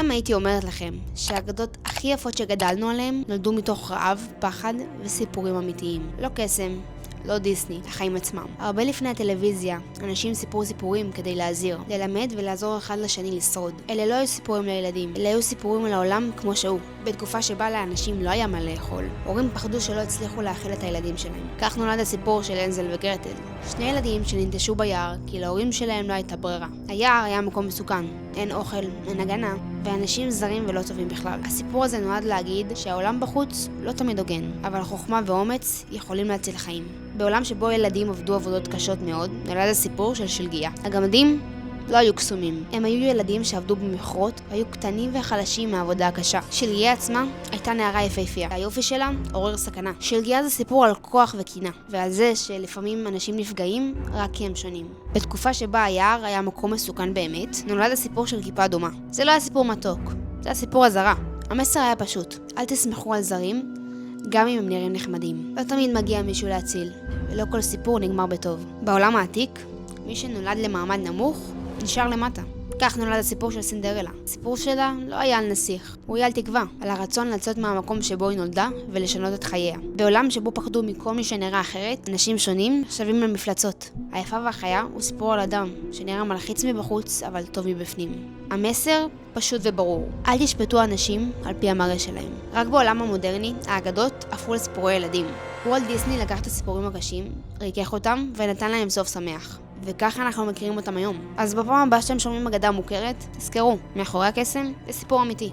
אם הייתי אומרת לכם שהאגדות הכי יפות שגדלנו עליהן נולדו מתוך רעב, פחד וסיפורים אמיתיים. לא קסם, לא דיסני, החיים עצמם. הרבה לפני הטלוויזיה, אנשים סיפרו סיפורים כדי להזהיר, ללמד ולעזור אחד לשני לשרוד. אלה לא היו סיפורים לילדים, אלה היו סיפורים על העולם כמו שהוא. בתקופה שבה לאנשים לא היה מה לאכול, הורים פחדו שלא הצליחו להאכיל את הילדים שלהם. כך נולד הסיפור של הנזל וגרטל. שני ילדים שננטשו ביער כי להורים שלהם לא הייתה ברירה. היער היה מקום מסוכן, אין אוכל, אין הגנה, ואנשים זרים ולא טובים בכלל. הסיפור הזה נועד להגיד שהעולם בחוץ לא תמיד הוגן, אבל חוכמה ואומץ יכולים להציל חיים. בעולם שבו ילדים עבדו עבודות קשות מאוד, נולד הסיפור של שלגיה. הגמדים לא היו קסומים. הם היו ילדים שעבדו במכרות, היו קטנים וחלשים מהעבודה הקשה. שלגיה עצמה הייתה נערה יפהפייה. היופי שלה עורר סכנה. שלגיה זה סיפור על כוח וקינה, ועל זה שלפעמים אנשים נפגעים רק כי הם שונים. בתקופה שבה היער היה מקום מסוכן באמת, נולד הסיפור של כיפה אדומה. זה לא היה סיפור מתוק, זה היה סיפור אזהרה. המסר היה פשוט, אל תסמכו על זרים, גם אם הם נראים נחמדים. לא תמיד מגיע מישהו להציל, ולא כל סיפור נגמר בטוב. בעולם העתיק, מי שנולד למעמד נמוך, נשאר למטה. כך נולד הסיפור של סינדרלה. הסיפור שלה לא היה על נסיך, הוא היה על תקווה, על הרצון לצאת מהמקום שבו היא נולדה ולשנות את חייה. בעולם שבו פחדו מכל מי שנראה אחרת, אנשים שונים שווים למפלצות. היפה והחיה הוא סיפור על אדם שנראה מלחיץ מבחוץ אבל טוב מבפנים. המסר פשוט וברור. אל תשפטו אנשים על פי המראה שלהם. רק בעולם המודרני, האגדות הפכו לסיפורי ילדים. וולט דיסני לקח את הסיפורים הקשים, ריכך אותם ונתן להם סוף שמח. וככה אנחנו מכירים אותם היום. אז בפעם הבאה שאתם שומעים אגדה מוכרת, תזכרו, מאחורי הקסם זה סיפור אמיתי.